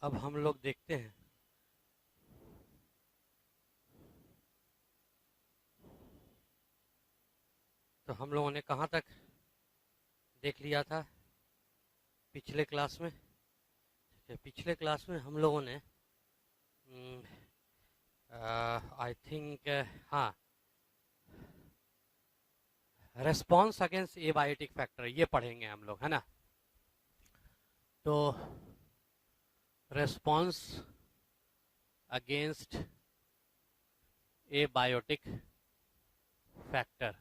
अब हम लोग देखते हैं तो हम लोगों ने कहाँ तक देख लिया था पिछले क्लास में। ठीक है, पिछले क्लास में हम लोगों ने आई थिंक हाँ, रेस्पॉन्स अगेंस्ट एबायोटिक फैक्टर ये पढ़ेंगे हम लोग, है ना। तो response against abiotic factor,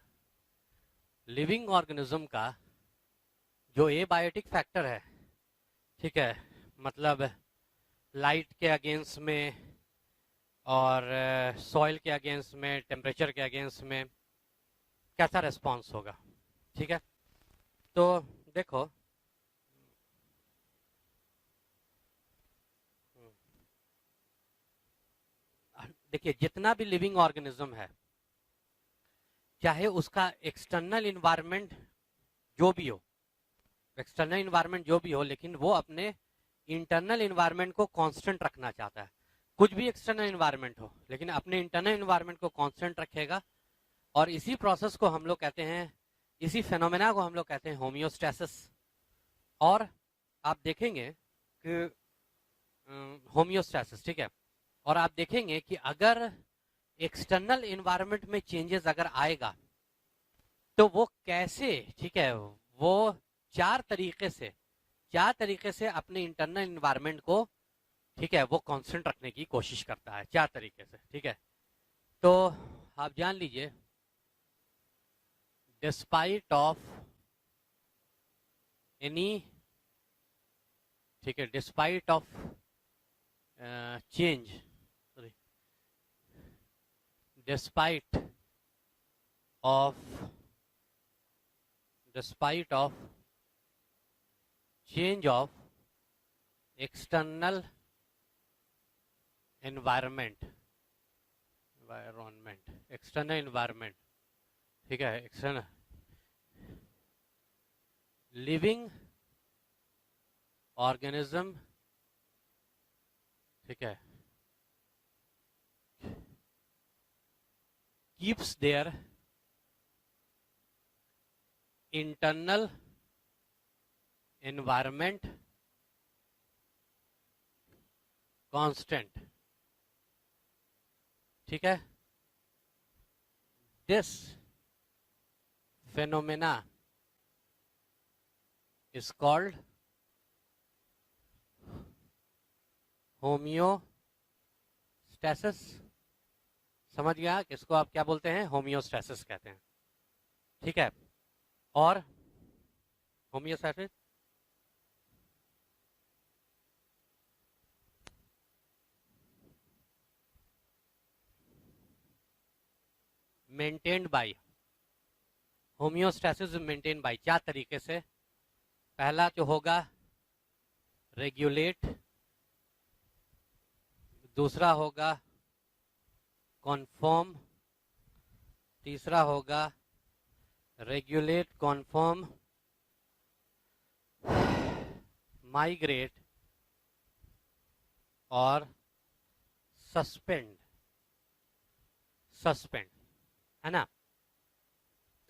living organism का जो एबायोटिक फैक्टर है, ठीक है, मतलब लाइट के अगेंस्ट में और सॉइल के अगेंस्ट में, टेम्परेचर के अगेंस्ट में कैसा रेस्पॉन्स होगा। ठीक है, तो देखो देखिए जितना भी लिविंग ऑर्गेनिज्म है, चाहे उसका एक्सटर्नल इन्वायरमेंट जो भी हो, एक्सटर्नल इन्वायरमेंट जो भी हो, लेकिन वो अपने इंटरनल इन्वायरमेंट को कांस्टेंट रखना चाहता है। कुछ भी एक्सटर्नल इन्वायरमेंट हो, लेकिन अपने इंटरनल इन्वायरमेंट को कांस्टेंट रखेगा। और इसी प्रोसेस को हम लोग कहते हैं, इसी फेनोमेना को हम लोग कहते हैं होमियोस्टेसिस। और आप देखेंगे कि होमियोस्टेसिस, ठीक है, और आप देखेंगे कि अगर एक्सटर्नल इन्वायरमेंट में चेंजेस अगर आएगा तो वो कैसे, ठीक है, वो चार तरीके से अपने इंटरनल इन्वायरमेंट को, ठीक है, वो कांस्टेंट रखने की कोशिश करता है, चार तरीके से। ठीक है, तो आप जान लीजिए, डिस्पाइट ऑफ एनी, ठीक है, despite of change, sorry, despite of change of external environment, external environment, ठीक है, एक्सटर्नल लिविंग ऑर्गेनिज्म, ठीक है, keeps their internal environment constant। ठीक है, this phenomena is called homeostasis. समझ गया किसको आप क्या बोलते हैं, होमियोस्टेसिस कहते हैं। ठीक है, और homeostasis maintained by, homeostasis maintain by चार तरीके से। पहला जो होगा रेगुलेट, दूसरा होगा कॉन्फॉर्म, तीसरा होगा रेगुलेट, कॉन्फॉर्म, माइग्रेट और सस्पेंड, है ना।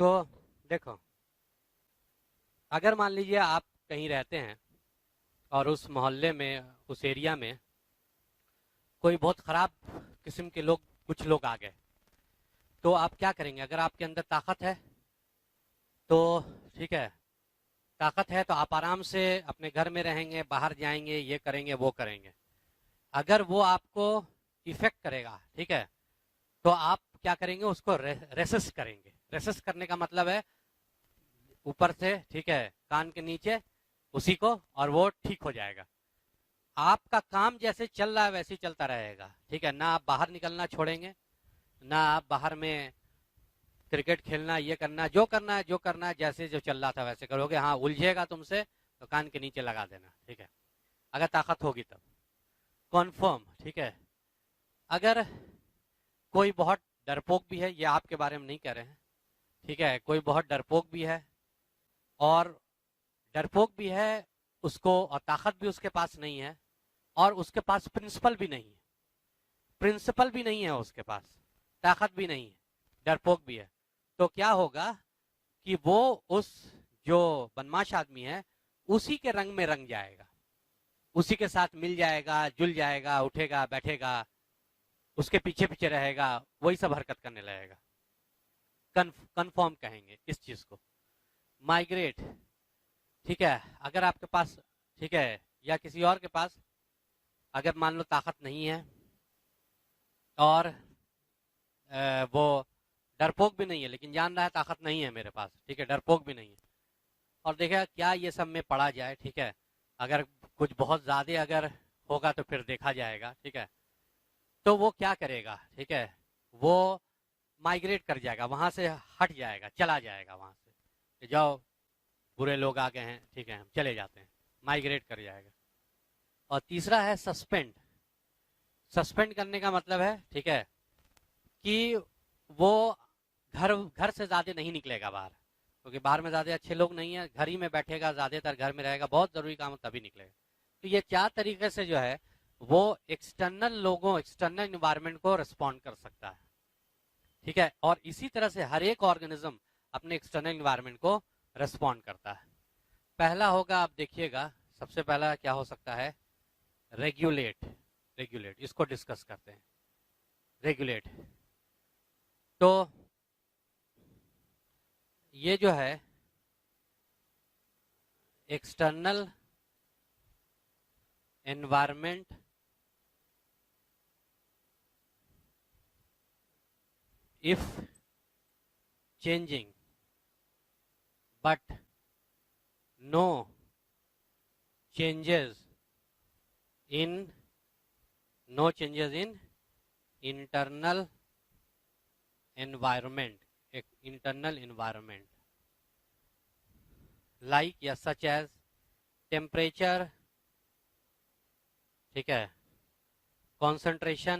तो देखो, अगर मान लीजिए आप कहीं रहते हैं और उस मोहल्ले में, उस एरिया में कोई बहुत खराब किस्म के लोग, कुछ लोग आ गए, तो आप क्या करेंगे। अगर आपके अंदर ताकत है तो, ठीक है, ताकत है तो आप आराम से अपने घर में रहेंगे, बाहर जाएंगे, ये करेंगे, वो करेंगे। अगर वो आपको इफेक्ट करेगा, ठीक है, तो आप क्या करेंगे, उसको रेसिस्ट करेंगे। रेसिस्ट करने का मतलब है ऊपर से, ठीक है, कान के नीचे उसी को, और वो ठीक हो जाएगा। आपका काम जैसे चल रहा है वैसे ही चलता रहेगा। ठीक है, ना आप बाहर निकलना छोड़ेंगे, ना आप बाहर में क्रिकेट खेलना, ये करना, जो करना है जैसे जो चल रहा था वैसे करोगे। हाँ, उलझेगा तुमसे तो कान के नीचे लगा देना। ठीक है, अगर ताकत होगी तब। कॉन्फर्म, ठीक है, अगर कोई बहुत डरपोक भी है, ये आपके बारे में नहीं कह रहे हैं, ठीक है, कोई बहुत डरपोक भी है, और डरपोक भी है उसको, और ताकत भी उसके पास नहीं है, और उसके पास प्रिंसिपल भी नहीं है, प्रिंसिपल भी नहीं है उसके पास, ताकत भी नहीं है, डरपोक भी है, तो क्या होगा कि वो उस जो बदमाश आदमी है उसी के रंग में रंग जाएगा, उसी के साथ मिल जाएगा, जुल जाएगा, उठेगा बैठेगा, उसके पीछे पीछे रहेगा, वही सब हरकत करने लगेगा। कन्फर्म कहेंगे इस चीज को। माइग्रेट, ठीक है, अगर आपके पास, ठीक है, या किसी और के पास अगर मान लो ताकत नहीं है और वो डरपोक भी नहीं है, लेकिन जान रहा है ताकत नहीं है मेरे पास, ठीक है, डरपोक भी नहीं है, और देखा क्या ये सब में पढ़ा जाए, ठीक है, अगर कुछ बहुत ज्यादा अगर होगा तो फिर देखा जाएगा, ठीक है, तो वो क्या करेगा, ठीक है, वो माइग्रेट कर जाएगा, वहां से हट जाएगा, चला जाएगा वहां से कि जाओ बुरे लोग आ गए हैं, ठीक है, हम चले जाते हैं, माइग्रेट कर जाएगा। और तीसरा है सस्पेंड। सस्पेंड करने का मतलब है, ठीक है, कि वो घर घर से ज्यादा नहीं निकलेगा बाहर, क्योंकि बाहर में ज्यादा अच्छे लोग नहीं है, घर ही में बैठेगा, ज्यादातर घर में रहेगा, बहुत जरूरी काम तभी निकलेगा। तो ये चार तरीके से जो है वो एक्सटर्नल लोगों, एक्सटर्नल इन्वायरमेंट को रिस्पॉन्ड कर सकता है, ठीक है, और इसी तरह से हर एक ऑर्गेनिज्म अपने एक्सटर्नल इन्वायरमेंट को रिस्पॉन्ड करता है। पहला होगा, आप देखिएगा, सबसे पहला क्या हो सकता है, रेगुलेट। रेगुलेट, इसको डिस्कस करते हैं। रेगुलेट, तो ये जो है external environment if changing but no changes in internal environment, internal environment like या such as temperature, ठीक है, concentration,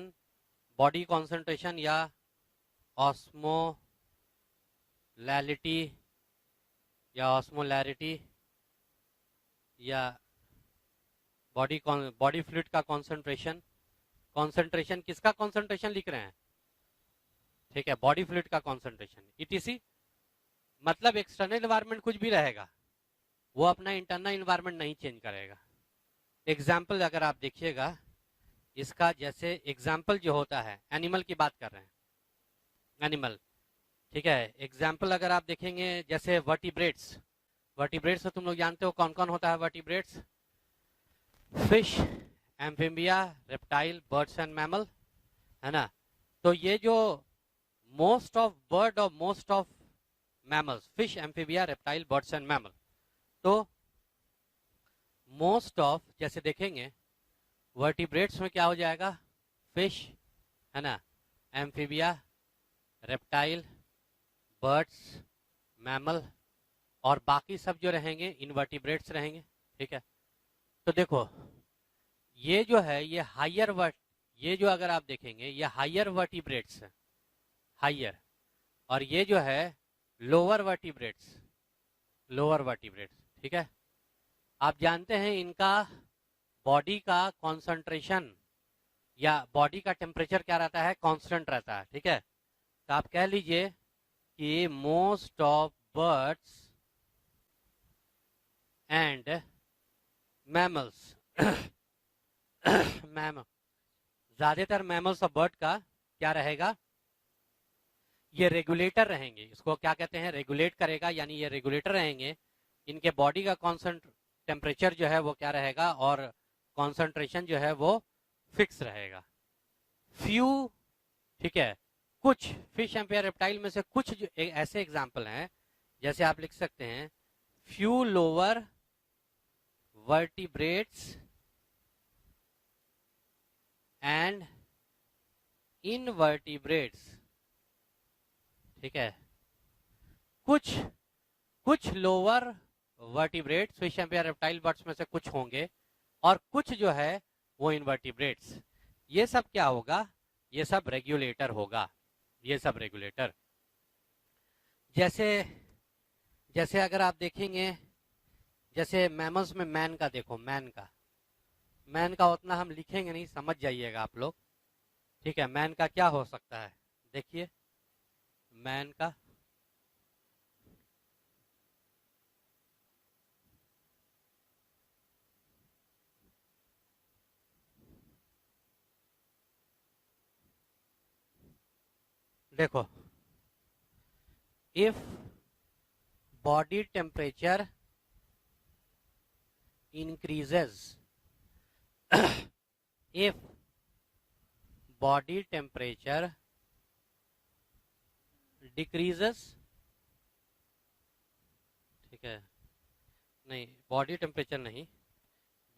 body concentration या ऑस्मोलैरिटी या बॉडी फ्लूइड का कॉन्सेंट्रेशन। कॉन्सेंट्रेशन किसका कॉन्सेंट्रेशन लिख रहे हैं, ठीक है, बॉडी फ्लूइड का कॉन्सेंट्रेशन, ईटीसी। मतलब एक्सटर्नल एनवायरनमेंट कुछ भी रहेगा, वो अपना इंटरनल एनवायरनमेंट नहीं चेंज करेगा। एग्जाम्पल अगर आप देखिएगा इसका, जैसे एग्जाम्पल जो होता है, एनिमल की बात कर रहे हैं, एनिमल, ठीक है, एग्जाम्पल अगर आप देखेंगे जैसे वर्टिब्रेट्स। वर्टिब्रेट्स तो तुम लोग जानते हो कौन कौन होता है vertebrates, fish, amphibia, reptile, birds and mammal, है ना। तो ये जो मोस्ट ऑफ बर्ड और most of mammals, fish, amphibia, reptile, birds and mammal, तो मोस्ट ऑफ जैसे देखेंगे वर्टिब्रेट्स में क्या हो जाएगा, फिश, है ना, एम्फीबिया, रेप्टाइल, बर्ड्स, मैमल, और बाकी सब जो रहेंगे इनवर्टिब्रेट्स रहेंगे, ठीक है। तो देखो ये जो है ये हायर ये जो अगर आप देखेंगे ये हायर वर्टिब्रेट्स है, हायर, और ये जो है लोअर वर्टिब्रेट्स, लोअर वर्टिब्रेट्स, ठीक है। आप जानते हैं इनका बॉडी का कॉन्सेंट्रेशन या बॉडी का टेम्परेचर क्या रहता है, कांस्टेंट रहता है, ठीक है। तो आप कह लीजिए कि most of birds and mammals mammal, ज्यादातर मैमल्स और बर्ड का क्या रहेगा, ये रेगुलेटर रहेंगे, इसको क्या कहते हैं, रेगुलेट करेगा, यानी ये रेगुलेटर रहेंगे, इनके बॉडी का कॉन्सेंट टेम्परेचर जो है वो क्या रहेगा और कॉन्सेंट्रेशन जो है वो फिक्स रहेगा। फ्यू, ठीक है, कुछ फिश एम्पियर रेप्टाइल में से कुछ जो ऐसे एग्जाम्पल हैं, जैसे आप लिख सकते हैं few lower vertebrates and invertebrates, ठीक है, कुछ lower vertebrates fish ampere reptile birds में से कुछ होंगे, और कुछ जो है वो इनवर्टिब्रेट्स। ये सब क्या होगा, ये सब रेगुलेटर होगा, ये सब रेगुलेटर। जैसे जैसे अगर आप देखेंगे, जैसे मैमल्स में मैन का देखो, मैन का, मैन का उतना हम लिखेंगे नहीं, समझ जाइएगा आप लोग। ठीक है, मैन का क्या हो सकता है, देखिए मैन का देखो, if body temperature increases if body temperature decreases, ठीक है, नहीं बॉडी टेम्परेचर नहीं,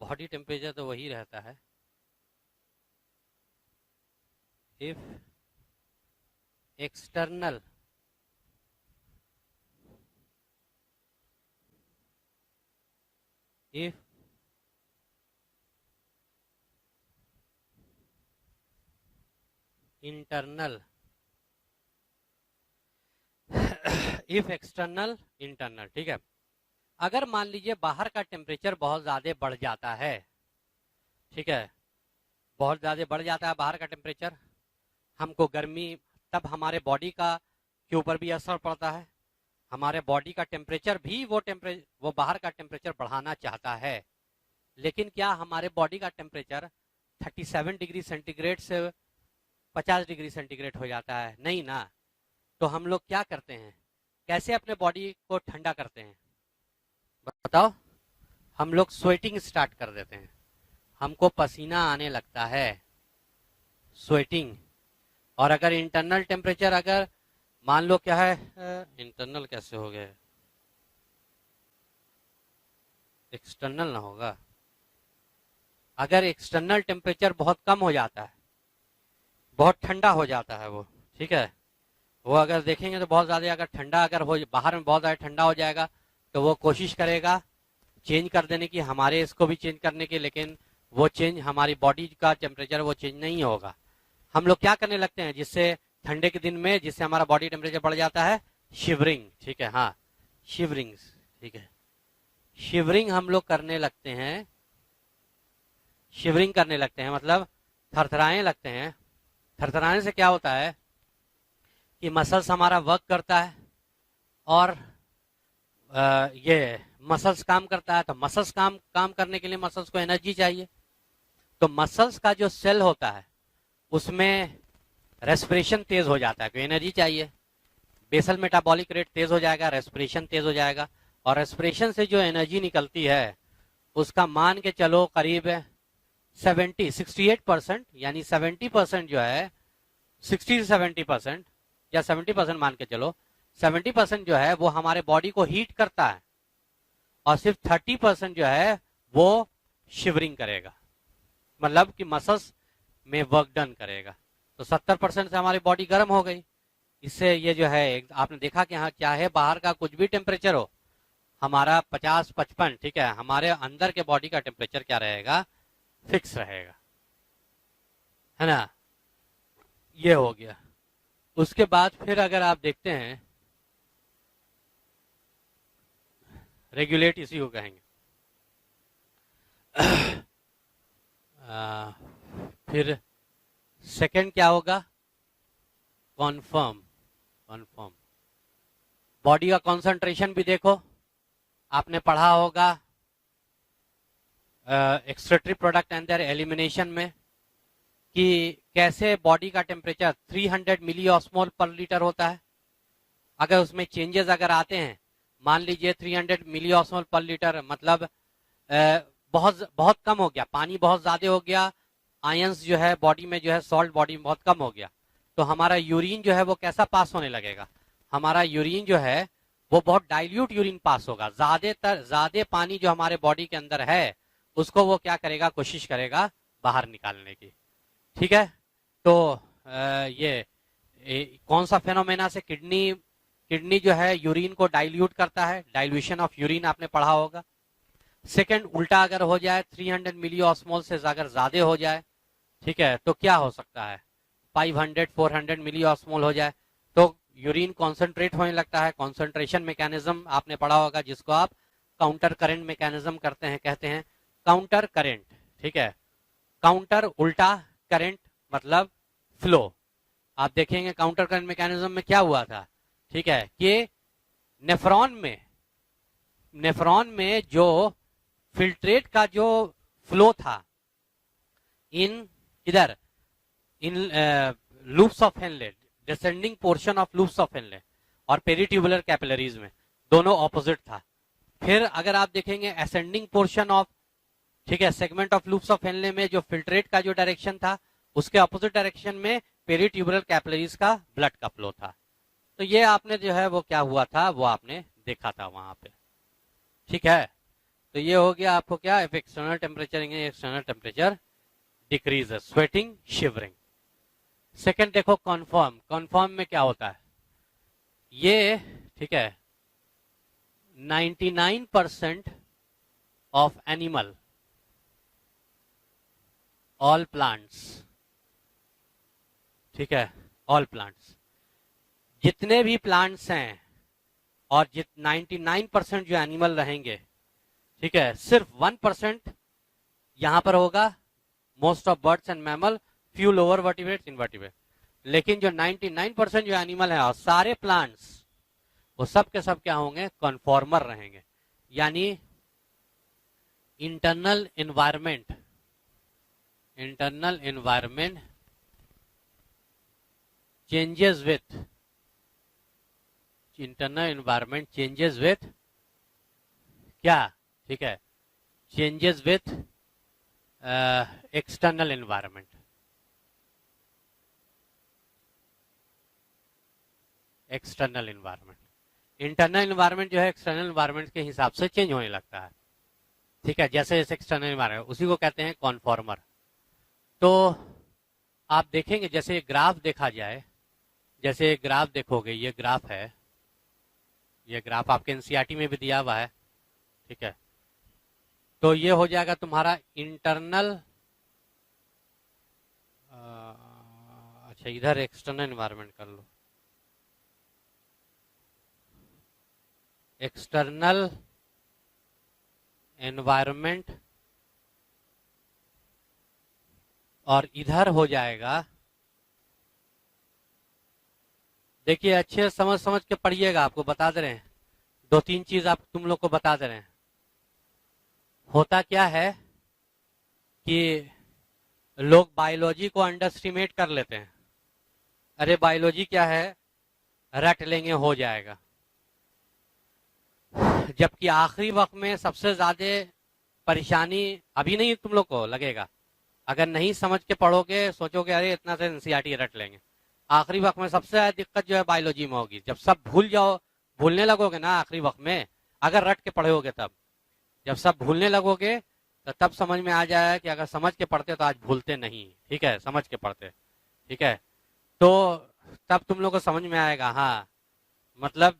बॉडी टेम्परेचर तो वही रहता है। If external if internal if external internal, ठीक है। अगर मान लीजिए बाहर का टेम्परेचर बहुत ज़्यादा बढ़ जाता है, ठीक है, बहुत ज़्यादा बढ़ जाता है बाहर का टेम्परेचर, हमको गर्मी, तब हमारे बॉडी का के ऊपर भी असर पड़ता है, हमारे बॉडी का टेम्परेचर भी वो बाहर का टेम्परेचर बढ़ाना चाहता है, लेकिन क्या हमारे बॉडी का टेम्परेचर 37 डिग्री सेंटीग्रेड से 50 डिग्री सेंटीग्रेड हो जाता है? नहीं ना। तो हम लोग क्या करते हैं, कैसे अपने बॉडी को ठंडा करते हैं बताओ? हम लोग स्वेटिंग स्टार्ट कर देते हैं, हमको पसीना आने लगता है, स्वेटिंग। और अगर इंटरनल टेम्परेचर, अगर मान लो क्या है, इंटरनल कैसे हो गए, एक्सटर्नल ना होगा। अगर एक्सटर्नल टेम्परेचर बहुत कम हो जाता है, बहुत ठंडा हो जाता है वो, ठीक है, वो अगर देखेंगे तो बहुत ज़्यादा अगर ठंडा अगर हो, बाहर में बहुत ज़्यादा ठंडा हो जाएगा, तो वो कोशिश करेगा चेंज कर देने की, हमारे इसको भी चेंज करने की, लेकिन वो चेंज, हमारी बॉडी का टेम्परेचर वो चेंज नहीं होगा। हम लोग क्या करने लगते हैं, जिससे ठंडे के दिन में जिससे हमारा बॉडी टेम्परेचर बढ़ जाता है, शिवरिंग, ठीक है, हाँ शिवरिंग, ठीक है, शिवरिंग हम लोग करने लगते हैं, शिवरिंग करने लगते हैं मतलब थरथराने लगते हैं। थरथराने से क्या होता है कि मसल्स हमारा वर्क करता है, और ये मसल्स काम करता है, तो मसल्स काम करने के लिए मसल्स को एनर्जी चाहिए, तो मसल्स का जो सेल होता है उसमें रेस्पिरेशन तेज हो जाता है, क्योंकि एनर्जी चाहिए, बेसल मेटाबॉलिक रेट तेज हो जाएगा, रेस्पिरेशन तेज हो जाएगा, और रेस्पिरेशन से जो एनर्जी निकलती है उसका मान के चलो करीब 68% यानी 70% जो है, 60 से 70% या 70% मान के चलो, 70% जो है वो हमारे बॉडी को हीट करता है, और सिर्फ 30% जो है वो शिवरिंग करेगा, मतलब कि मसल्स में वर्क डन करेगा। तो 70% से हमारी बॉडी गर्म हो गई। इससे ये जो है, आपने देखा कि हाँ क्या है, बाहर का कुछ भी टेम्परेचर हो, हमारा 50-55, ठीक है, हमारे अंदर के बॉडी का टेम्परेचर क्या रहेगा, फिक्स रहेगा, है ना। ये हो गया। उसके बाद फिर अगर आप देखते हैं, रेगुलेट इसी को कहेंगे। फिर सेकंड क्या होगा, कॉन्फर्म। कॉन्फर्म बॉडी का कंसंट्रेशन भी देखो, आपने पढ़ा होगा excretory product and there elimination में, कि कैसे बॉडी का टेम्परेचर 300 मिली ऑस्मोल पर लीटर होता है। अगर उसमें चेंजेस अगर आते हैं, मान लीजिए 300 मिली ऑस्मोल पर लीटर मतलब बहुत बहुत कम हो गया, पानी बहुत ज्यादा हो गया, आयंस जो है बॉडी में जो है, सॉल्ट बॉडी में बहुत कम हो गया, तो हमारा यूरिन जो है वो कैसा पास होने लगेगा, हमारा यूरिन जो है वो बहुत डाइल्यूट यूरिन पास होगा, ज्यादा पानी जो हमारे बॉडी के अंदर है उसको वो क्या करेगा, कोशिश करेगा बाहर निकालने की, ठीक है। तो कौन सा फेनोमेना से किडनी जो है यूरिन को डाइल्यूट करता है, डाइल्यूशन ऑफ यूरिन आपने पढ़ा होगा। सेकंड, उल्टा अगर हो जाए, 300 मिली ऑस्मोल से अगर ज्यादा हो जाए, ठीक है, तो क्या हो सकता है, 500-400 मिली ऑस्मोल हो जाए, तो यूरिन कॉन्सेंट्रेट होने लगता है। कॉन्सेंट्रेशन मैकेनिज्म आपने पढ़ा होगा, जिसको आप काउंटर करंट मैकेनिज्म कहते हैं, काउंटर करंट, ठीक है। काउंटर उल्टा करंट मतलब फ्लो। आप देखेंगे काउंटर करंट मैकेनिज्म में क्या हुआ था, ठीक है, कि नेफ्रॉन में जो फिल्ट्रेट का जो फ्लो था इन इधर in loops of Henle, descending portion of loops of Henle और पेरिट्यूबुलर कैपिलरीज में दोनों ऑपोजिट था। फिर अगर आप देखेंगे असेंडिंग पोर्शन ऑफ, ठीक है, segment of loops of Henley में जो फिल्ट्रेट का जो डायरेक्शन था उसके ऑपोजिट डायरेक्शन में पेरिट्यूबुलर कैपिलरीज का ब्लड का फ्लो था। तो ये आपने जो है वो क्या हुआ था वो आपने देखा था वहां पे, ठीक है। तो ये हो गया आपको क्या, if external temperature external temperature decrease, sweating, shivering. Second देखो कॉन्फर्म में क्या होता है ये, ठीक है, 99% ऑफ एनिमल, ऑल प्लांट्स, ठीक है, ऑल प्लांट्स, जितने भी प्लांट्स हैं और 99% जो एनिमल रहेंगे, ठीक है, सिर्फ 1% यहां पर होगा most of birds and mammal, few lower vertebrates, invertebrate. लेकिन जो 99% जो एनिमल है और सारे प्लांट्स वो सब के सब क्या होंगे, कन्फॉर्मर रहेंगे। यानी इंटरनल एनवायरमेंट चेंजेस विथ क्या, ठीक है, changes with external environment. Internal environment जो है एक्सटर्नल एनवायरमेंट के हिसाब से चेंज होने लगता है, ठीक है, जैसे एक्सटर्नल एनवायरमेंट, उसी को कहते हैं कॉन्फॉर्मर। तो आप देखेंगे जैसे ग्राफ देखा जाए, जैसे ग्राफ देखोगे, ये ग्राफ है, ये ग्राफ आपके एनसीईआरटी में भी दिया हुआ है, ठीक है। तो ये हो जाएगा तुम्हारा इंटरनल, अच्छा इधर एक्सटर्नल एनवायरमेंट कर लो, एक्सटर्नल एनवायरमेंट, और इधर हो जाएगा, देखिए अच्छे समझ के पढ़िएगा, आपको बता दे रहे हैं, 2-3 चीज आप तुम लोग को बता दे रहे हैं। होता क्या है कि लोग बायोलॉजी को अंडर एस्टिमेट कर लेते हैं, अरे बायोलॉजी क्या है, रट लेंगे हो जाएगा। जबकि आखिरी वक्त में सबसे ज्यादा परेशानी अभी नहीं तुम लोग को लगेगा, अगर नहीं समझ के पढ़ोगे सोचोगे अरे इतना से एनसीईआरटी रट लेंगे, आखिरी वक्त में सबसे ज्यादा दिक्कत जो है बायोलॉजी में होगी। जब सब भूलने लगोगे ना आखिरी वक्त में, अगर रट के पढ़ोगे तब, जब सब भूलने लगोगे तो तब समझ में आ जाएगा कि अगर समझ के पढ़ते तो आज भूलते नहीं, ठीक है, समझ के पढ़ते, ठीक है। तो तब तुम लोग को समझ में आएगा, हाँ मतलब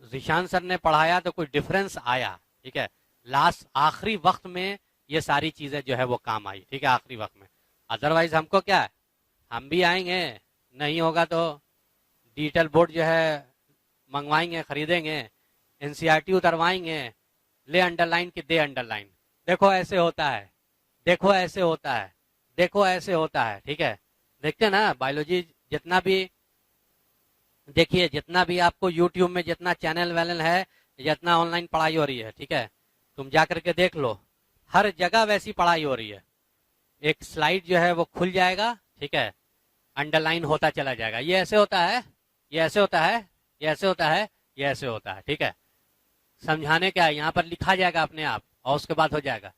जिशान सर ने पढ़ाया तो कोई डिफरेंस आया, ठीक है, लास्ट आखिरी वक्त में ये सारी चीजें जो है वो काम आई, ठीक है, आखिरी वक्त में। अदरवाइज हमको क्या है, हम भी आएंगे, नहीं होगा तो डिजिटल बोर्ड जो है मंगवाएंगे, खरीदेंगे, एनसीईआरटी उतरवाएंगे, ले अंडरलाइन की दे अंडरलाइन, देखो ऐसे होता है, देखो ऐसे होता है, देखो ऐसे होता है, ठीक है। देखते ना बायोलॉजी जितना भी देखिए, जितना भी आपको यूट्यूब में जितना चैनल वैनल है, जितना ऑनलाइन पढ़ाई हो रही है, ठीक है, तुम जा करके देख लो, हर जगह वैसी पढ़ाई हो रही है। एक स्लाइड जो है वो खुल जाएगा, ठीक है, अंडरलाइन होता चला जाएगा, ये ऐसे होता है, ये ऐसे होता है, ये ऐसे होता है, ये ऐसे होता है, ठीक है। समझाने क्या है, यहाँ पर लिखा जाएगा अपने आप, और उसके बाद हो जाएगा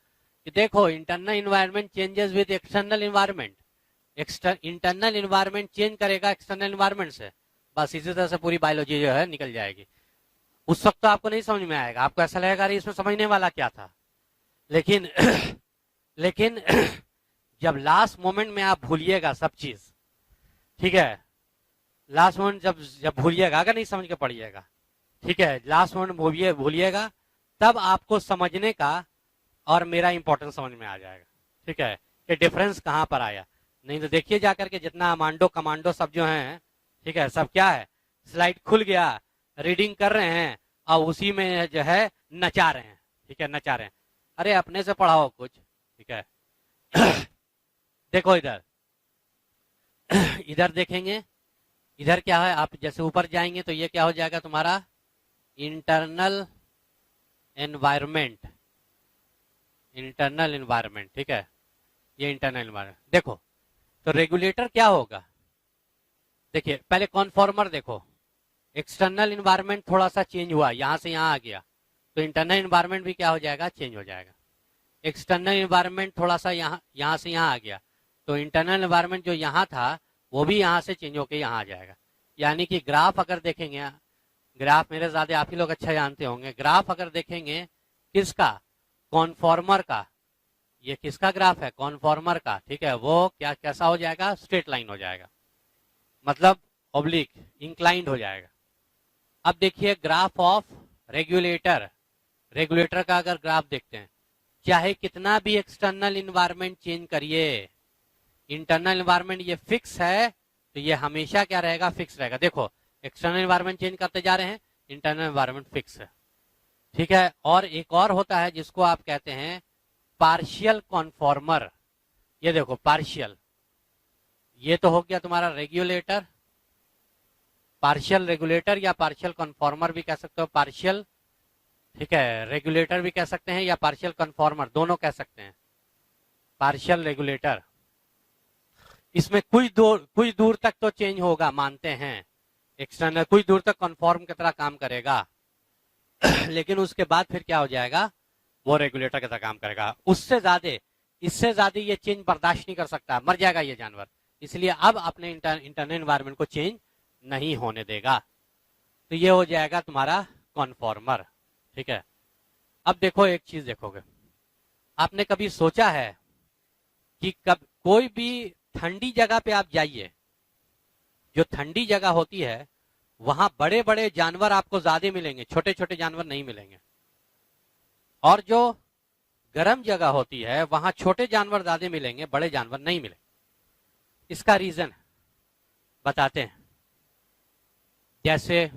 कि देखो internal environment changes with external environment, internal environment change करेगा एक्सटर्नल इन्वायरमेंट से, बस इसी तरह से पूरी बायोलॉजी जो है निकल जाएगी। उस वक्त तो आपको नहीं समझ में आएगा, आपको ऐसा लगेगा अरे इसमें समझने वाला क्या था, लेकिन लेकिन जब लास्ट मोमेंट में आप भूलिएगा सब चीज, ठीक है, लास्ट मोमेंट जब भूलिएगा, अगर नहीं समझ के पढ़िएगा, ठीक है, लास्ट मोमेंट भूलिएगा, तब आपको समझने का और मेरा इंपॉर्टेंस समझ में आ जाएगा, ठीक है, कि डिफरेंस कहां पर आया। नहीं तो देखिए जाकर के जितना अमांडो कमांडो सब जो हैं, ठीक है, सब क्या है, स्लाइड खुल गया, रीडिंग कर रहे हैं और उसी में जो है नचा रहे हैं, ठीक है, नचा रहे हैं। अरे अपने से पढ़ाओ कुछ, ठीक है, देखो इधर, इधर देखेंगे, इधर क्या है, आप जैसे ऊपर जाएंगे तो ये क्या हो जाएगा तुम्हारा इंटरनल एनवायरमेंट, इंटरनल एनवायरमेंट, ठीक है, ये इंटरनल एनवायरमेंट। देखो तो रेगुलेटर क्या होगा, देखिए पहले कॉन्फॉर्मर देखो, एक्सटर्नल एनवायरमेंट थोड़ा सा चेंज हुआ, यहां से यहां आ गया, तो इंटरनल एनवायरमेंट भी क्या हो जाएगा, चेंज हो जाएगा। एक्सटर्नल एनवायरमेंट थोड़ा सा यहां से यहां आ गया, तो इंटरनल एनवायरमेंट जो यहां था वो भी यहां से चेंज होकर यहां आ जाएगा। यानी कि ग्राफ अगर देखेंगे, ग्राफ मेरे ज्यादा आप ही लोग अच्छा जानते होंगे, ग्राफ अगर देखेंगे किसका, कॉन्फॉर्मर का, ये किसका ग्राफ है, कॉन्फॉर्मर का, ठीक है, वो क्या कैसा हो जाएगा, स्ट्रेट लाइन हो जाएगा, मतलब ऑब्लिक इंक्लाइंड हो जाएगा। अब देखिए ग्राफ ऑफ रेगुलेटर, रेगुलेटर का अगर ग्राफ देखते हैं, चाहे कितना भी एक्सटर्नल इन्वायरमेंट चेंज करिए, इंटरनल इन्वायरमेंट ये फिक्स है, तो ये हमेशा क्या रहेगा, फिक्स रहेगा। देखो एक्सटर्नल इन्वायरमेंट चेंज करते जा रहे हैं, इंटरनल इन्वायरमेंट फिक्स है, ठीक है। और एक और होता है जिसको आप कहते हैं पार्शियल कॉन्फॉर्मर। ये देखो पार्शियल, ये तो हो गया तुम्हारा रेगुलेटर, पार्शियल रेगुलेटर या पार्शियल कॉन्फॉर्मर भी कह सकते हो, पार्शियल, ठीक है, रेगुलेटर भी कह सकते हैं या पार्शियल कन्फॉर्मर, दोनों कह सकते हैं, पार्शियल रेगुलेटर। इसमें कुछ दूर तक तो चेंज होगा, मानते हैं, एक्सटर्नल कुछ दूर तक कन्फॉर्म की तरह काम करेगा लेकिन उसके बाद फिर क्या हो जाएगा, वो रेगुलेटर की तरह काम करेगा। उससे ज्यादा, इससे ज्यादा ये चेंज बर्दाश्त नहीं कर सकता, मर जाएगा ये जानवर, इसलिए अब अपने इंटरनल एनवायरमेंट को चेंज नहीं होने देगा, तो ये हो जाएगा तुम्हारा कॉन्फॉर्मर, ठीक है। अब देखो एक चीज देखोगे, आपने कभी सोचा है कि कब कोई भी ठंडी जगह पे आप जाइए, जो ठंडी जगह होती है वहां बड़े बड़े जानवर आपको ज्यादा मिलेंगे, छोटे छोटे जानवर नहीं मिलेंगे, और जो गर्म जगह होती है वहां छोटे जानवर ज्यादा मिलेंगे, बड़े जानवर नहीं मिलेंगे। इसका रीजन बताते हैं, जैसे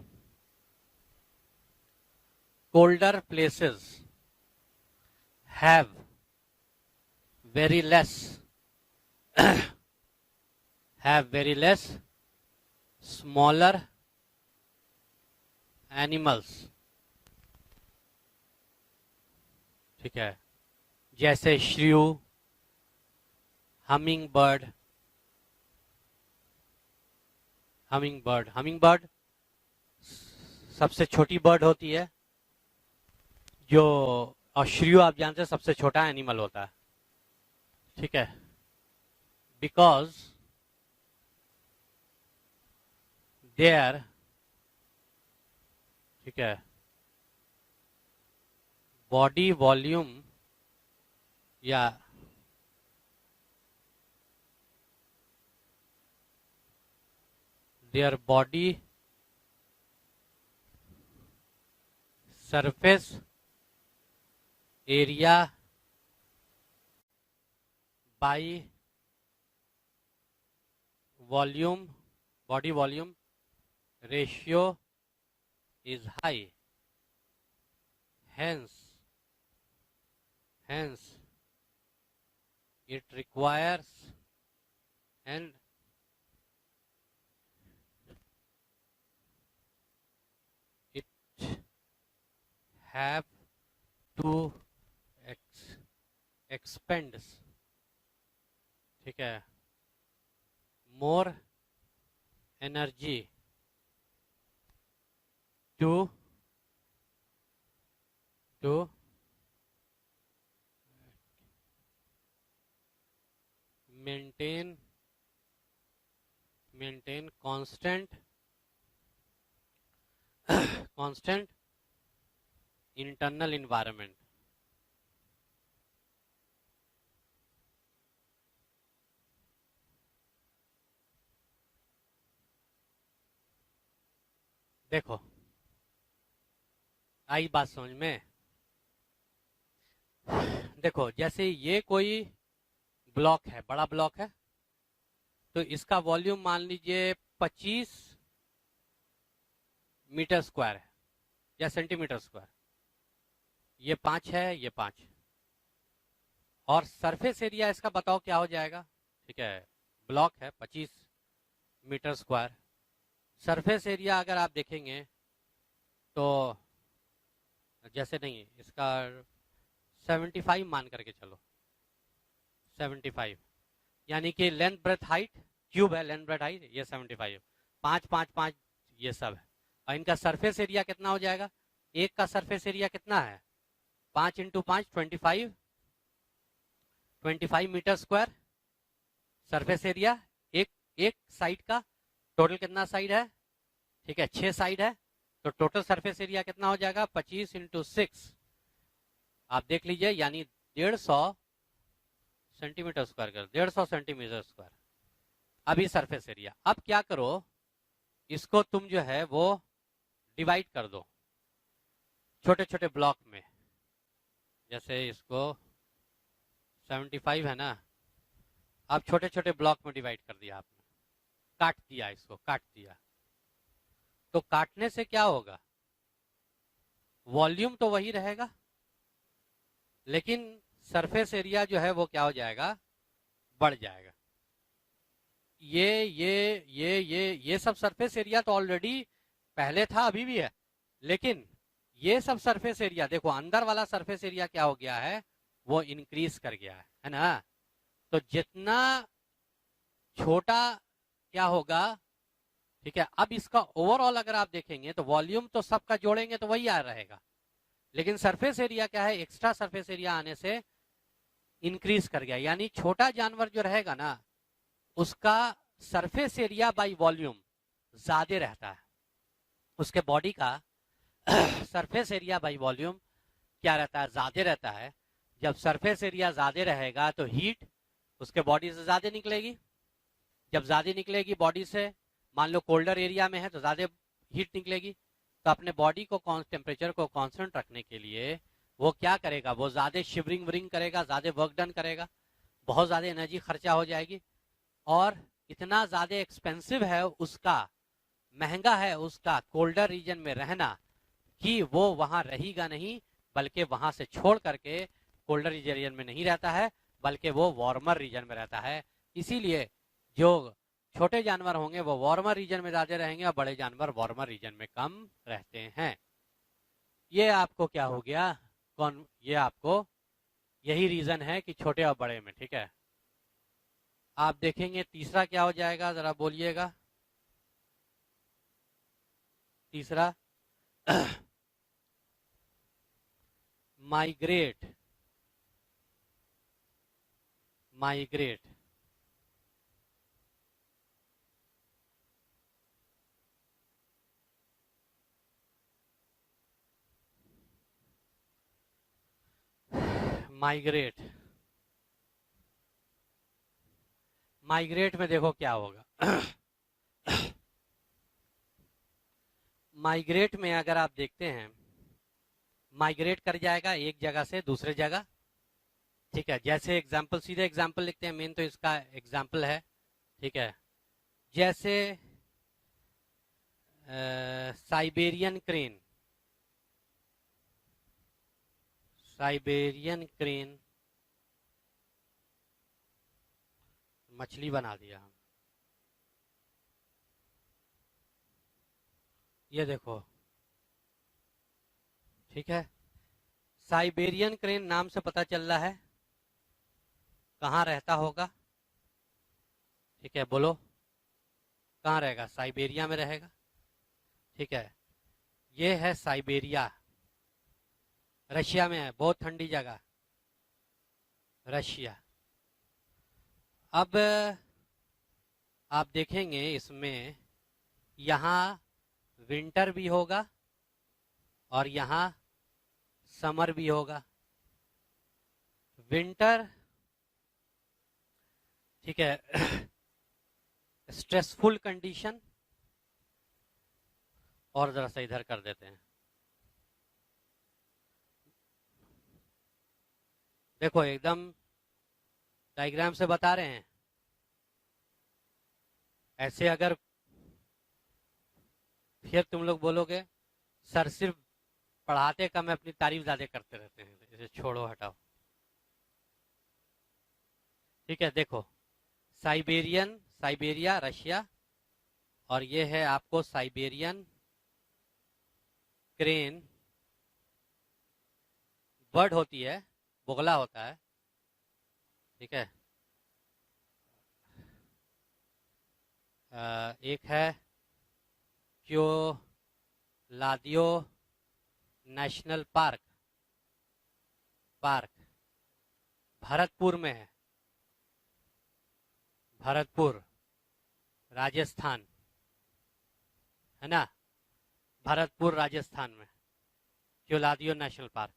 colder places have very less have very less smaller animals, ठीक है, जैसे श्रियू, हमिंग बर्ड, हमिंग बर्ड सबसे छोटी बर्ड होती है, जो, और श्रियू आप जानते हैं सबसे छोटा एनिमल होता है, ठीक है, बिकॉज देयर, ठीक है, बॉडी वॉल्यूम या their body surface area by volume, body volume ratio is high, hence it requires and it have to expend, ठीक है, more energy to maintain constant internal environment। देखो आई बात समझ में, देखो जैसे ये कोई ब्लॉक है, बड़ा ब्लॉक है, तो इसका वॉल्यूम मान लीजिए 25 मीटर स्क्वायर है या सेंटीमीटर स्क्वायर, ये 5 है, ये 5, और सरफेस एरिया इसका बताओ क्या हो जाएगा। ठीक है, ब्लॉक है 25 मीटर स्क्वायर। सरफेस एरिया अगर आप देखेंगे तो जैसे नहीं, इसका 75 मान करके चलो, 75, यानी कि लेंथ ब्रेथ हाइट क्यूब है, लेंथ ब्रेथ हाइट ये 75, 5 5 5 ये सब है। और इनका सरफेस एरिया कितना हो जाएगा, एक का सरफेस एरिया कितना है, 5 × 5 25, 25 मीटर स्क्वायर सरफेस एरिया। एक एक साइड का टोटल कितना साइड है, ठीक है 6 साइड है, तो टोटल सरफेस एरिया कितना हो जाएगा 25 × 6, आप देख लीजिए, यानी 150 सेंटीमीटर स्क्वायर कर, 150 सेंटीमीटर स्क्वायर। अभी सरफेस एरिया, अब क्या करो, इसको तुम जो है वो डिवाइड कर दो छोटे छोटे ब्लॉक में। जैसे इसको 75 है ना, अब छोटे छोटे ब्लॉक में डिवाइड कर दिया आपने, काट दिया, इसको काट दिया। तो काटने से क्या होगा, वॉल्यूम तो वही रहेगा, लेकिन सरफेस एरिया जो है वो क्या हो जाएगा, बढ़ जाएगा। ये सब सरफेस एरिया तो ऑलरेडी पहले था, अभी भी है, लेकिन ये सब सरफेस एरिया देखो, अंदर वाला सरफेस एरिया क्या हो गया है, वो इंक्रीज कर गया है ना। तो जितना छोटा क्या होगा, ठीक है, अब इसका ओवरऑल अगर आप देखेंगे तो वॉल्यूम तो सबका जोड़ेंगे तो वही आ रहेगा, लेकिन सरफेस एरिया क्या है, एक्स्ट्रा सरफेस एरिया आने से इंक्रीज कर गया। यानी छोटा जानवर जो रहेगा ना, उसका सरफेस एरिया बाई वॉल्यूम ज्यादा रहता है, उसके बॉडी का सरफेस एरिया बाई वॉल्यूम क्या रहता है, ज्यादा रहता है। जब सरफेस एरिया ज्यादा रहेगा तो हीट उसके बॉडी से ज्यादा निकलेगी, जब ज्यादा निकलेगी बॉडी से, मान लो कोल्डर एरिया में है तो ज्यादा हीट निकलेगी, तो अपने बॉडी को टेम्परेचर को कांस्टेंट रखने के लिए वो क्या करेगा, वो ज्यादा शिवरिंग विरिंग करेगा, ज्यादा वर्क डन करेगा, बहुत ज्यादा एनर्जी खर्चा हो जाएगी, और इतना ज्यादा एक्सपेंसिव है उसका, महंगा है उसका कोल्डर रीजन में रहना, कि वो वहां रहेगा नहीं, बल्कि वहां से छोड़ करके कोल्डर रीजन में नहीं रहता है, बल्कि वो वार्मर रीजन में रहता है। इसीलिए जो छोटे जानवर होंगे वो वार्मर रीजन में ज्यादा रहेंगे और बड़े जानवर वार्मर रीजन में कम रहते हैं। ये आपको क्या हो गया, कौन, ये आपको यही रीजन है कि छोटे और बड़े में। ठीक है, आप देखेंगे तीसरा क्या हो जाएगा, जरा बोलिएगा तीसरा। माइग्रेट, माइग्रेट, माइग्रेट, माइग्रेट में देखो क्या होगा। माइग्रेट में अगर आप देखते हैं, माइग्रेट कर जाएगा एक जगह से दूसरे जगह। ठीक है, जैसे एग्जाम्पल, सीधे एग्जाम्पल लिखते हैं, मेन तो इसका एग्जाम्पल है। ठीक है, जैसे साइबेरियन क्रेन, साइबेरियन क्रेन मछली बना दिया हम, ये देखो। ठीक है, साइबेरियन क्रेन नाम से पता चल रहा है कहाँ रहता होगा। ठीक है, बोलो कहाँ रहेगा, साइबेरिया में रहेगा। ठीक है, ये है साइबेरिया, रशिया में है, बहुत ठंडी जगह, रशिया। अब आप देखेंगे इसमें, यहाँ विंटर भी होगा और यहाँ समर भी होगा। विंटर, ठीक है, स्ट्रेसफुल कंडीशन, और जरा सा इधर कर देते हैं, देखो एकदम डायग्राम से बता रहे हैं। ऐसे अगर फिर तुम लोग बोलोगे सर सिर्फ पढ़ाते कम है, अपनी तारीफ ज्यादा करते रहते हैं, इसे छोड़ो हटाओ। ठीक है, देखो, साइबेरिया रशिया, और ये है आपको साइबेरियन क्रेन। बर्ड होती है, बोगला होता है। ठीक है। एक है क्योलादियो नेशनल पार्क भरतपुर में है। भरतपुर, राजस्थान, है ना। भरतपुर राजस्थान में क्योलादियो नेशनल पार्क।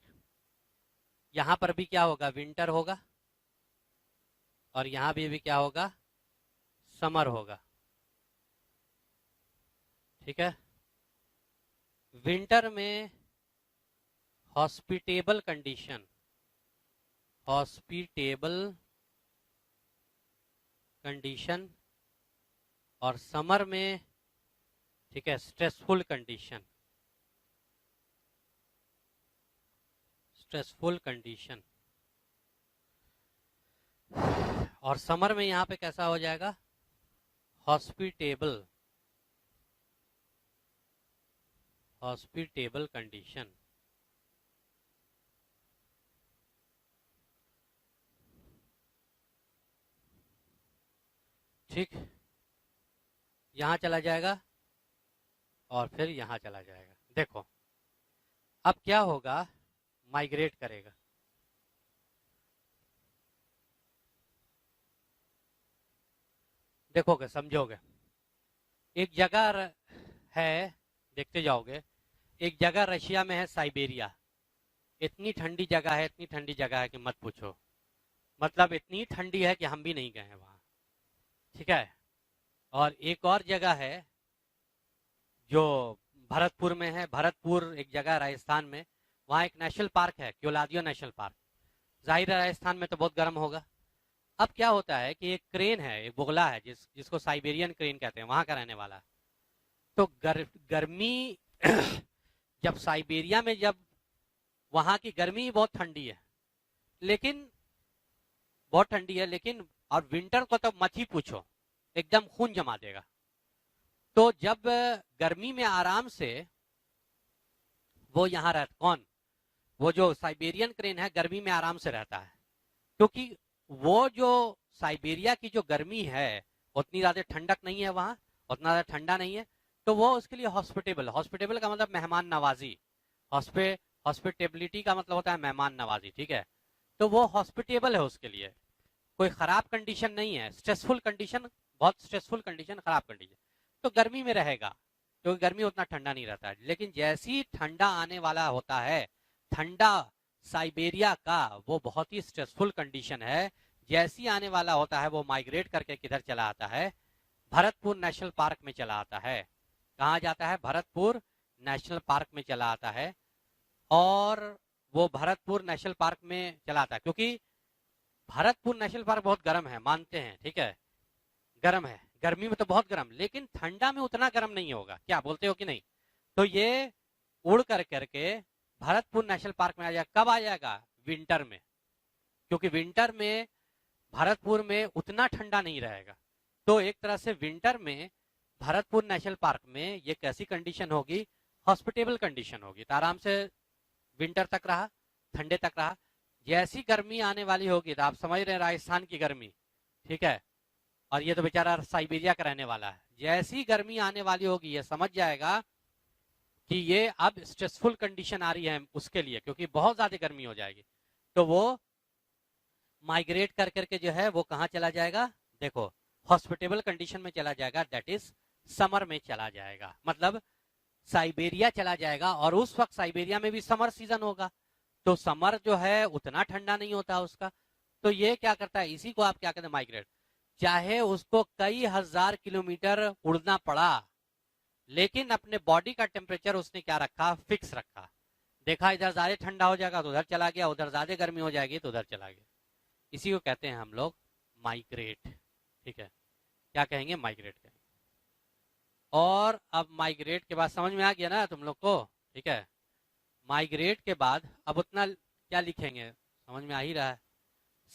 यहाँ पर भी क्या होगा, विंटर होगा, और यहाँ भी क्या होगा, समर होगा। ठीक है। विंटर में हॉस्पिटेबल कंडीशन, और समर में, ठीक है, स्ट्रेसफुल कंडीशन। और समर में यहाँ पे कैसा हो जाएगा, हॉस्पिटेबल कंडीशन। ठीक, यहां चला जाएगा और फिर यहां चला जाएगा। देखो अब क्या होगा, माइग्रेट करेगा। देखोगे, समझोगे। एक जगह है, देखते जाओगे, एक जगह रशिया में है, साइबेरिया। इतनी ठंडी जगह है, इतनी ठंडी जगह है कि मत पूछो। मतलब इतनी ठंडी है कि हम भी नहीं गए हैं वहां। ठीक है। और एक और जगह है जो भरतपुर में है। भरतपुर एक जगह है राजस्थान में, वहाँ एक नेशनल पार्क है, क्योलादियो नेशनल पार्क। जाहिर है राजस्थान में तो बहुत गर्म होगा। अब क्या होता है कि एक क्रेन है, एक बोगला है, जिसको साइबेरियन क्रेन कहते हैं, वहां का रहने वाला। तो गर्मी जब साइबेरिया में, जब वहां की गर्मी बहुत ठंडी है, लेकिन बहुत ठंडी है, लेकिन और विंटर को तो मत ही पूछो, एकदम खून जमा देगा। तो जब गर्मी में आराम से वो यहाँ रहता, कौन, वो जो साइबेरियन क्रेन है, गर्मी में आराम से रहता है, क्योंकि वो जो साइबेरिया की जो गर्मी है, उतनी ज्यादा ठंडक नहीं है वहां, उतना ज्यादा ठंडा नहीं है। तो वो उसके लिए हॉस्पिटेबल का मतलब मेहमान नवाजी। हॉस्पिटेबिलिटी का मतलब होता है मेहमान नवाजी। ठीक है। तो वो हॉस्पिटेबल है उसके लिए, कोई खराब कंडीशन नहीं है, स्ट्रेसफुल कंडीशन, बहुत स्ट्रेसफुल कंडीशन, खराब कंडीशन। तो गर्मी में रहेगा, क्योंकि गर्मी उतना ठंडा नहीं रहता है। लेकिन जैसे ही ठंडा आने वाला होता है, ठंडा साइबेरिया का वो बहुत ही स्ट्रेसफुल कंडीशन है, जैसी आने वाला होता है, वो माइग्रेट करके किधर चला आता है, भरतपुर नेशनल पार्क में चला आता है। कहाँ जाता है, भरतपुर नेशनल पार्क में चला आता है। और वो भरतपुर नेशनल पार्क में चला आता है, क्योंकि भरतपुर नेशनल पार्क बहुत गर्म है, मानते हैं, ठीक है, गर्म है, गर्मी में तो बहुत गर्म, लेकिन ठंडा में उतना गर्म नहीं होगा। क्या बोलते हो कि नहीं। तो ये उड़ कर करके भरतपुर नेशनल पार्क में आ जाएगा। कब आ जाएगा, विंटर में, क्योंकि विंटर में भरतपुर में उतना ठंडा नहीं रहेगा। तो एक तरह से विंटर में भरतपुर नेशनल पार्क में ये कैसी कंडीशन होगी, हॉस्पिटेबल कंडीशन होगी। तो आराम से विंटर तक रहा, ठंडे तक रहा। जैसी गर्मी आने वाली होगी, तो आप समझ रहे हैं राजस्थान की गर्मी, ठीक है, और ये तो बेचारा साइबेरिया का रहने वाला है। जैसी गर्मी आने वाली होगी, ये समझ जाएगा कि ये अब स्ट्रेसफुल कंडीशन आ रही है उसके लिए, क्योंकि बहुत ज्यादा गर्मी हो जाएगी। तो वो माइग्रेट कर करके जो है वो कहाँ चला जाएगा, देखो, हॉस्पिटेबल कंडीशन में चला जाएगा, दैट इज समर में चला जाएगा, मतलब साइबेरिया चला जाएगा। और उस वक्त साइबेरिया में भी समर सीजन होगा, तो समर जो है उतना ठंडा नहीं होता उसका। तो ये क्या करता है, इसी को आप क्या कहते हैं, माइग्रेट। चाहे उसको कई हजार किलोमीटर उड़ना पड़ा, लेकिन अपने बॉडी का टेम्परेचर उसने क्या रखा, फिक्स रखा। देखा इधर ज्यादा ठंडा हो जाएगा तो उधर चला गया, उधर ज्यादा गर्मी हो जाएगी तो उधर चला गया। इसी को कहते हैं हम लोग माइग्रेट। ठीक है, क्या कहेंगे, माइग्रेट कहेंगे। और अब माइग्रेट के बाद समझ में आ गया ना तुम लोग को, ठीक है। माइग्रेट के बाद अब उतना क्या लिखेंगे, समझ में आ ही रहा है।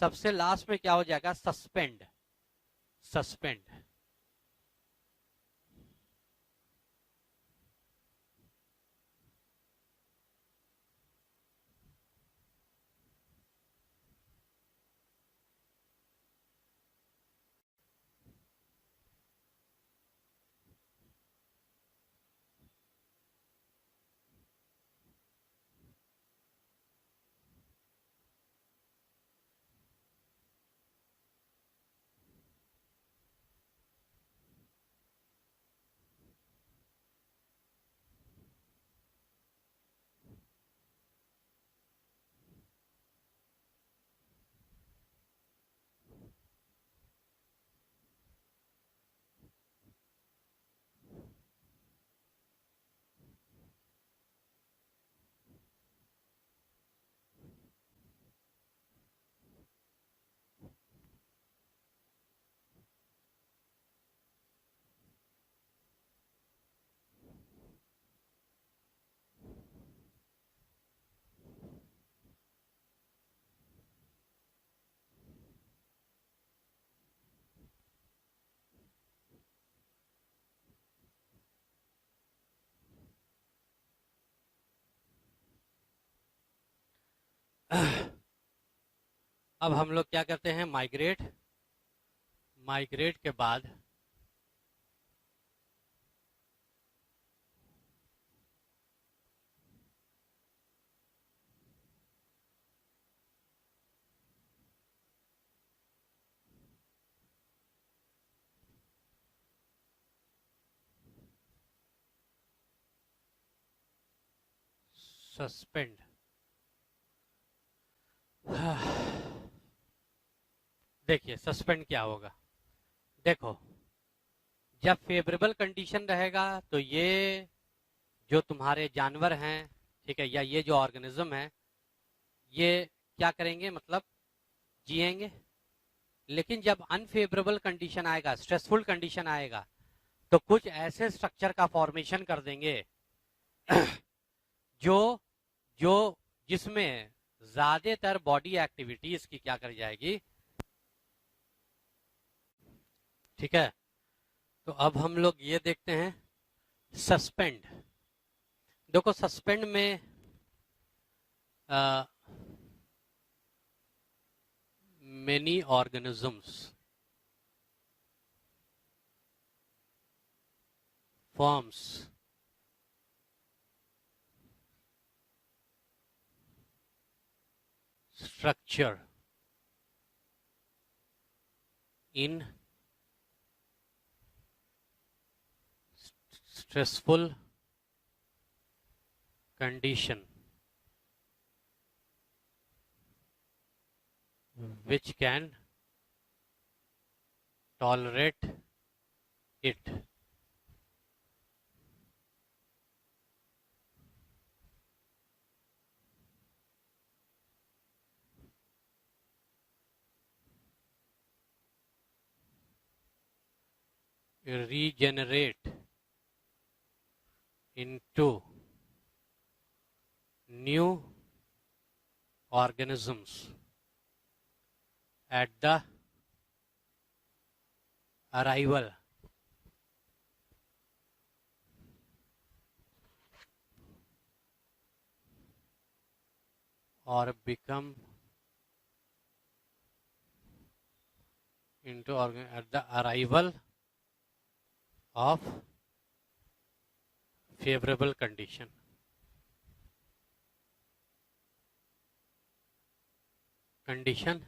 सबसे लास्ट में क्या हो जाएगा? सस्पेंड। सस्पेंड। अब हम लोग क्या करते हैं? माइग्रेट। माइग्रेट के बाद सस्पेंड। देखिए सस्पेंड क्या होगा। देखो, जब फेवरेबल कंडीशन रहेगा तो ये जो तुम्हारे जानवर हैं, ठीक है, या ये जो ऑर्गेनिज्म है, ये क्या करेंगे? मतलब जिएंगे। लेकिन जब अनफेवरेबल कंडीशन आएगा, स्ट्रेसफुल कंडीशन आएगा, तो कुछ ऐसे स्ट्रक्चर का फॉर्मेशन कर देंगे जो जो जिसमें ज्यादातर बॉडी एक्टिविटीज की क्या कर जाएगी। ठीक है, तो अब हम लोग ये देखते हैं सस्पेंड। देखो सस्पेंड में many organisms forms structure in stressful condition which can tolerate it. Regenerate into new organisms at the arrival or become into at the arrival of favorable condition. Condition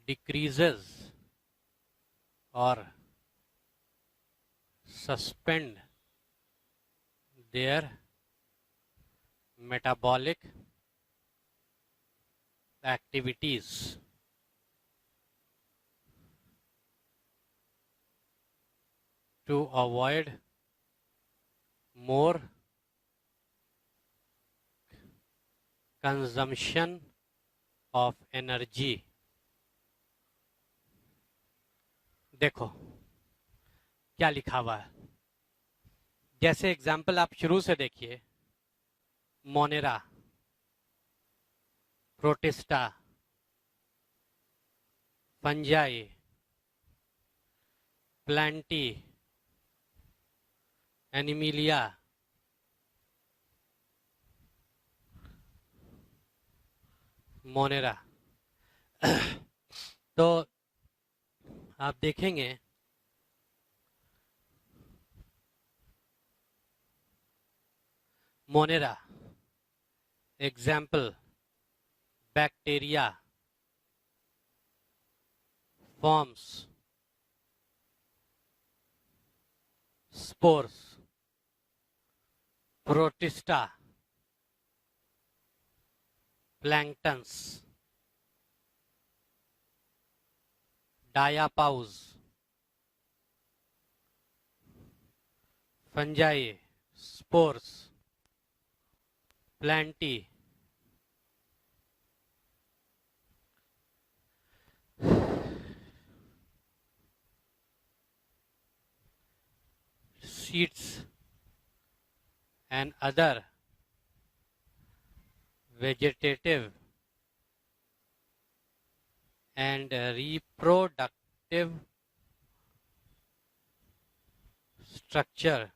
decreases or suspend their metabolic activities to avoid more consumption of energy. देखो क्या लिखा हुआ है। जैसे example आप शुरू से देखिए, Monera, Protista, Fungi, Plantae, Animalia, Monera. तो आप देखेंगे Monera example, bacteria, forms, spores, Protista, planktons, diapause, Fungi, spores, Plantae, seeds and other vegetative and reproductive structure,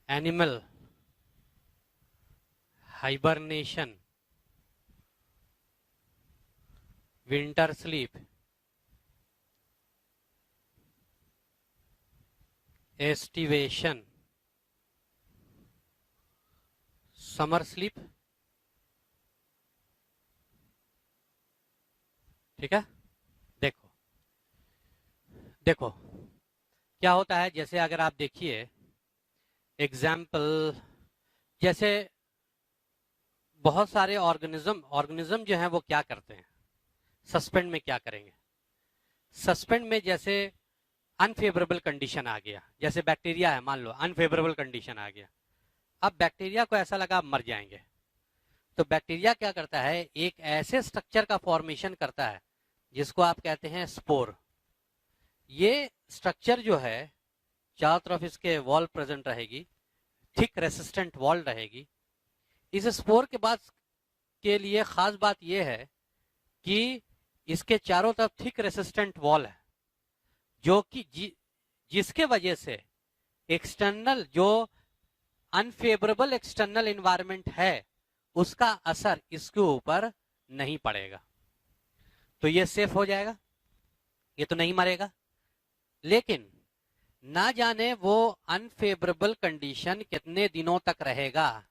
animal hibernation, winter sleep, estivation, summer sleep. ठीक है, देखो देखो क्या होता है। जैसे अगर आप देखिए एग्जाम्पल, जैसे बहुत सारे ऑर्गेनिज्म जो हैं वो क्या करते हैं, सस्पेंड में क्या करेंगे। सस्पेंड में जैसे अनफेवरेबल कंडीशन आ गया, जैसे बैक्टीरिया है, मान लो अनफेवरेबल कंडीशन आ गया, अब बैक्टीरिया को ऐसा लगा मर जाएंगे, तो बैक्टीरिया क्या करता है, एक ऐसे स्ट्रक्चर का फॉर्मेशन करता है जिसको आप कहते हैं स्पोर। ये स्ट्रक्चर जो है चारों तरफ इसके वॉल प्रेजेंट रहेगी, थिक रेसिस्टेंट वॉल रहेगी। इस स्पोर के बाद के लिए खास बात यह है कि इसके चारों तरफ थिक रेसिस्टेंट वॉल है, जो कि जिसके वजह से एक्सटर्नल जो अनफेवरेबल एक्सटर्नल एनवायरनमेंट है उसका असर इसके ऊपर नहीं पड़ेगा, तो ये सेफ हो जाएगा, ये तो नहीं मरेगा। लेकिन ना जाने वो अनफेवरेबल कंडीशन कितने दिनों तक रहेगा,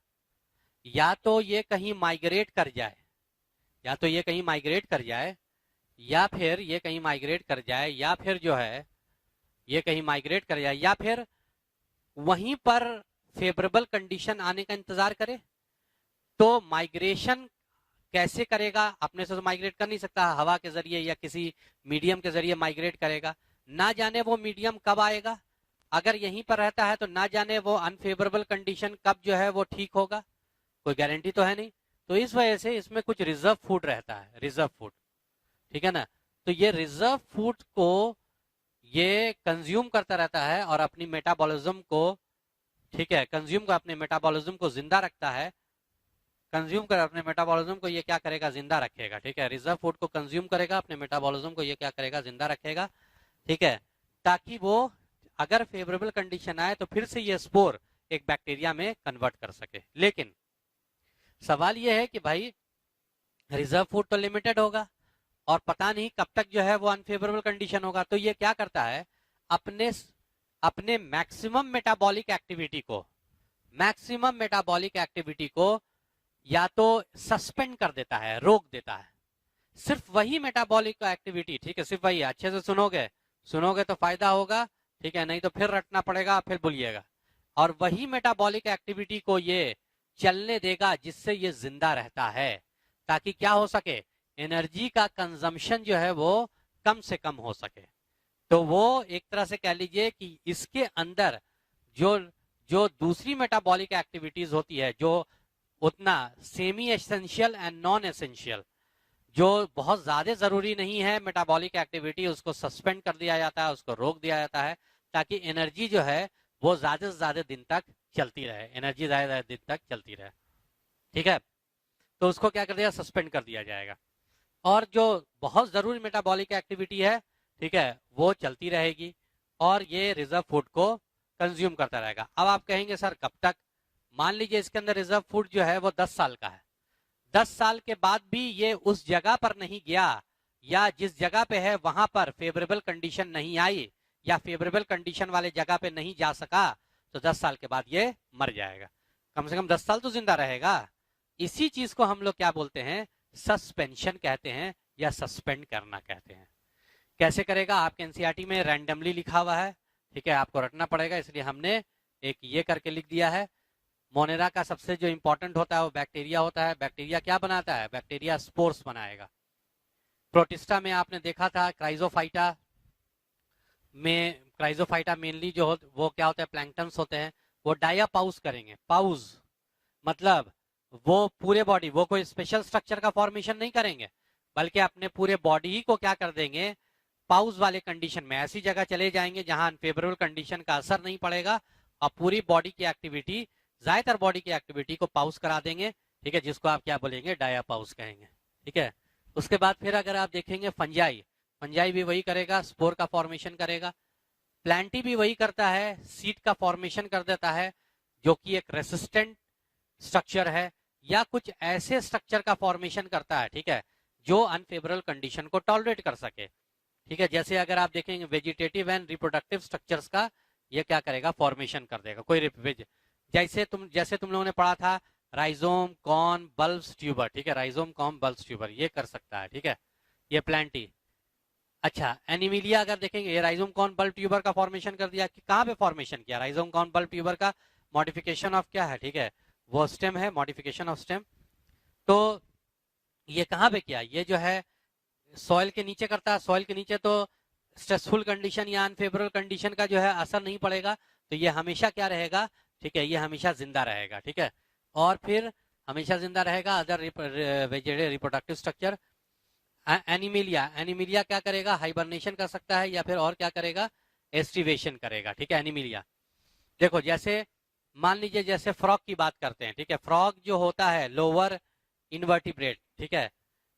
या तो ये कहीं माइग्रेट कर जाए, या तो ये कहीं माइग्रेट कर जाए, या फिर ये कहीं माइग्रेट कर जाए, या फिर जो है ये कहीं माइग्रेट कर जाए, या फिर वहीं पर फेवरेबल कंडीशन आने का इंतजार करे। तो माइग्रेशन कैसे करेगा, अपने से तो माइग्रेट कर नहीं सकता, हवा के जरिए या किसी मीडियम के जरिए माइग्रेट करेगा। ना जाने वो मीडियम कब आएगा, अगर यहीं पर रहता है तो ना जाने वो अनफेवरेबल कंडीशन कब जो है वो ठीक होगा, कोई गारंटी तो है नहीं। तो इस वजह से इसमें कुछ रिजर्व फूड रहता है, रिजर्व फूड, ठीक है ना। तो ये रिजर्व फूड को ये कंज्यूम करता रहता है और अपनी मेटाबॉलिज्म को, ठीक है, कंज्यूम कर अपने मेटाबॉलिज्म को जिंदा रखता है, कंज्यूम कर अपने मेटाबॉलिज्म को ये क्या करेगा, जिंदा रखेगा। ठीक है, रिजर्व फूड को कंज्यूम करेगा, अपने मेटाबॉलिज्म को ये क्या करेगा, जिंदा रखेगा। ठीक है, ताकि वो अगर फेवरेबल कंडीशन आए तो फिर से ये स्पोर एक बैक्टीरिया में कन्वर्ट कर सके। लेकिन सवाल ये है कि भाई रिजर्व फूड तो लिमिटेड होगा और पता नहीं कब तक जो है वो अनफेवरेबल कंडीशन होगा, तो ये क्या करता है, अपने अपने मैक्सिमम मेटाबॉलिक एक्टिविटी को या तो सस्पेंड कर देता है, रोक देता है। सिर्फ वही मेटाबॉलिक एक्टिविटी, ठीक है, सिर्फ वही, अच्छे से सुनोगे तो फायदा होगा, ठीक है, नहीं तो फिर रटना पड़ेगा, फिर भूलिएगा। और वही मेटाबॉलिक एक्टिविटी को ये चलने देगा जिससे ये जिंदा रहता है, ताकि क्या हो सके, एनर्जी का कंजम्पशन जो है वो कम से कम हो सके। तो वो एक तरह से कह लीजिए कि इसके अंदर जो जो दूसरी मेटाबॉलिक एक्टिविटीज होती है, जो उतना semi essential and non essential, जो बहुत ज्यादा जरूरी नहीं है मेटाबॉलिक एक्टिविटी, उसको सस्पेंड कर दिया जाता है, उसको रोक दिया जाता है, ताकि एनर्जी जो है वो ज्यादा से ज्यादा दिन तक चलती रहे, एनर्जी ज्यादा दिन तक चलती रहे। ठीक है, तो उसको क्या कर दिया, सस्पेंड कर दिया जाएगा। और जो बहुत जरूरी मेटाबॉलिक एक्टिविटी है, ठीक है, वो चलती रहेगी और ये रिजर्व फूड को कंज्यूम करता रहेगा। अब आप कहेंगे सर कब तक? मान लीजिए इसके अंदर रिजर्व फूड जो है वो 10 साल का है, 10 साल के बाद भी ये उस जगह पर नहीं गया, या जिस जगह पे है वहां पर फेवरेबल कंडीशन नहीं आई, या फेवरेबल कंडीशन वाले जगह पे नहीं जा सका, तो 10 साल के बाद ये मर जाएगा। कम से कम 10 साल तो जिंदा रहेगा। इसी चीज को हम लोग क्या बोलते हैं, सस्पेंशन कहते हैं, या सस्पेंड करना कहते हैं। कैसे करेगा? आपके एनसीईआरटी में रैंडमली लिखा हुआ है, ठीक है, आपको रटना पड़ेगा, इसलिए हमने एक ये करके लिख दिया है। मोनेरा का सबसे जो इंपॉर्टेंट होता है वो बैक्टीरिया होता है। बैक्टीरिया क्या बनाता है? बैक्टीरिया स्पोर्स बनाएगा। प्रोटिस्टा में आपने देखा था, क्राइजोफाइटा मेनली जो वो क्या होता है, प्लैंक्टन्स होते हैं, वो डायापाउस करेंगे। पाउस मतलब वो पूरे बॉडी, वो कोई स्पेशल स्ट्रक्चर का फॉर्मेशन नहीं करेंगे, बल्कि अपने पूरे बॉडी ही को क्या कर देंगे, पाउस वाले कंडीशन में ऐसी जगह चले जाएंगे जहां अनफेवरेबल कंडीशन का असर नहीं पड़ेगा, और पूरी बॉडी की एक्टिविटी, ज्यादातर बॉडी की एक्टिविटी को पाउस करा देंगे, ठीक है, जिसको आप क्या बोलेंगे, डायापाउस कहेंगे, ठीक है। उसके बाद फिर अगर आप देखेंगे फंजाई, फंजाई भी वही करेगा, स्पोर का फॉर्मेशन करेगा। प्लांटी भी वही करता है, सीड का फॉर्मेशन कर देता है, जो कि एक रेसिस्टेंट स्ट्रक्चर है, या कुछ ऐसे स्ट्रक्चर का फॉर्मेशन करता है, ठीक है, जो अनफेवरेबल कंडीशन को टॉलरेट कर सके, ठीक है। जैसे अगर आप देखेंगे वेजिटेटिव एंड रिप्रोडक्टिव स्ट्रक्चर्स का ये क्या करेगा, फॉर्मेशन कर देगा। कोई जैसे तुम लोगों ने पढ़ा था राइजोम, कॉर्न, बल्ब्स, ट्यूबर, ठीक है, राइजोम, कॉर्न, बल्ब्स, ट्यूबर, ये कर सकता है, ठीक है, ये प्लांटी। अच्छा, एनिमिलिया अगर देखेंगे, ये राइजोम, कॉर्न, बल्ब, ट्यूबर का फॉर्मेशन कर दिया। कि कहाँ पे फॉर्मेशन किया? राइजोम, कॉर्न, बल्ब, ट्यूबर का मॉडिफिकेशन ऑफ क्या है, ठीक है, वो स्टेम है, मॉडिफिकेशन ऑफ स्टेम। तो ये कहाँ पे किया? ये जो है सॉइल के नीचे करता है। सॉइल के नीचे तो स्ट्रेसफुल कंडीशन या अनफेवरेबल कंडीशन का जो है असर नहीं पड़ेगा, तो ये हमेशा क्या रहेगा, ठीक है, ये हमेशा जिंदा रहेगा, ठीक है। और फिर हमेशा जिंदा रहेगा अदर रिप्रोडक्टिव स्ट्रक्चर। एनिमिलिया क्या करेगा? हाइबरनेशन कर सकता है, या फिर और क्या करेगा, एस्टिवेशन करेगा, ठीक है, एनिमिलिया। देखो जैसे मान लीजिए जैसे फ्रॉग की बात करते हैं, ठीक है, फ्रॉग जो होता है लोअर इनवर्टिब्रेट, ठीक है,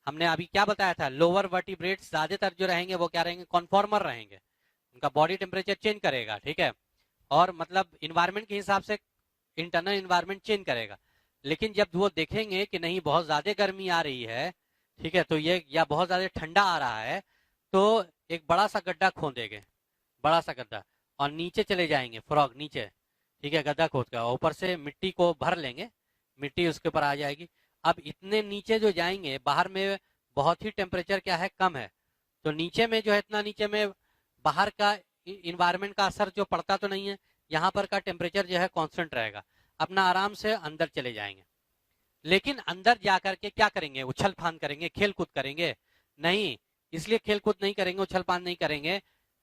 हमने अभी क्या बताया था, लोअर वर्टिब्रेट्स ज्यादातर जो रहेंगे वो क्या रहेंगे, कॉन्फॉर्मर रहेंगे, उनका बॉडी टेम्परेचर चेंज करेगा, ठीक है, और मतलब इन्वायरमेंट के हिसाब से इंटरनल इन्वायरमेंट चेंज करेगा। लेकिन जब वो देखेंगे कि नहीं बहुत ज्यादा गर्मी आ रही है, ठीक है, तो ये या बहुत ज्यादा ठंडा आ रहा है, तो एक बड़ा सा गड्ढा खोदेंगे, बड़ा सा गड्ढा, और नीचे चले जाएंगे फ्रॉग नीचे, ठीक है, गड्ढा खोद कर ऊपर से मिट्टी को भर लेंगे, मिट्टी उसके ऊपर आ जाएगी। अब इतने नीचे जो जाएंगे, बाहर में बहुत ही टेम्परेचर क्या है, कम है, तो नीचे में जो है इतना नीचे में बाहर का इन्वायरमेंट का असर जो पड़ता तो नहीं है, यहाँ पर का टेम्परेचर जो है कांस्टेंट रहेगा, अपना आराम से अंदर चले जाएंगे। लेकिन अंदर जाकर के क्या करेंगे, उछल फान करेंगे, खेल कूद करेंगे? नहीं, इसलिए खेल कूद नहीं करेंगे, उछल फान नहीं करेंगे,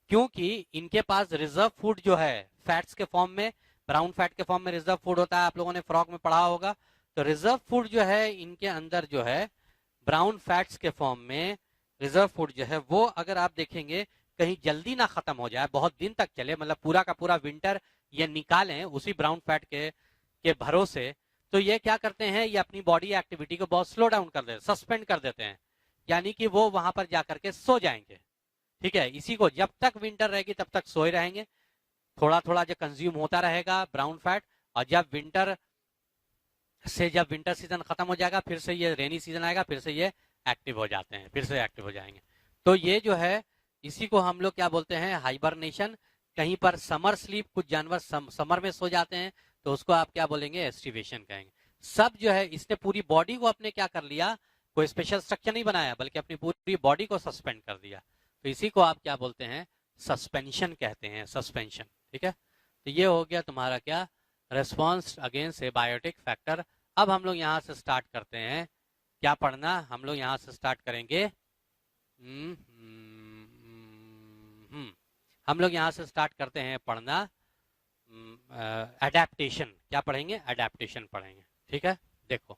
क्योंकि इनके पास रिजर्व फूड जो है फैट्स के फॉर्म में, ब्राउन फैट के फॉर्म में रिजर्व फूड होता है, आप लोगों ने फ्रॉग में पढ़ा होगा। तो रिजर्व फूड जो है इनके अंदर जो है ब्राउन फैट्स के फॉर्म में रिजर्व फूड जो है वो अगर आप देखेंगे कहीं जल्दी ना खत्म हो जाए, बहुत दिन तक चले, मतलब पूरा का पूरा विंटर ये निकालें उसी ब्राउन फैट के भरोसे, तो ये क्या करते हैं, ये अपनी बॉडी एक्टिविटी को बहुत स्लो डाउन कर देते हैं, सस्पेंड कर देते हैं, यानी कि वो वहां पर जाकर के सो जाएंगे, ठीक है। इसी को जब तक विंटर रहेगी तब तक सोए रहेंगे, थोड़ा थोड़ा जो कंज्यूम होता रहेगा ब्राउन फैट, और जब विंटर सीजन खत्म हो जाएगा, फिर से ये रेनी सीजन आएगा, फिर से ये एक्टिव हो जाते हैं, फिर से एक्टिव हो जाएंगे। तो ये जो है इसी को हम लोग क्या बोलते हैं, हाइबरनेशन। कहीं पर समर स्लीप, कुछ जानवर समर में सो जाते हैं, तो उसको आप क्या बोलेंगे, एस्टिवेशन कहेंगे। सब जो है इसने पूरी बॉडी को अपने क्या कर लिया, कोई स्पेशल स्ट्रक्चर नहीं बनाया, बल्कि अपनी पूरी बॉडी को सस्पेंड कर दिया, तो इसी को आप क्या बोलते हैं, सस्पेंशन कहते हैं, सस्पेंशन, ठीक है। तो ये हो गया तुम्हारा क्या, रेस्पॉन्स अगेंस्ट एबायोटिक फैक्टर। अब हम लोग यहाँ से स्टार्ट करते हैं क्या पढ़ना, हम लोग यहाँ से स्टार्ट करेंगे, हम लोग यहाँ से स्टार्ट करते हैं पढ़ना अडेप्टेशन। क्या पढ़ेंगे, अडेप्टेशन पढ़ेंगे, ठीक है। देखो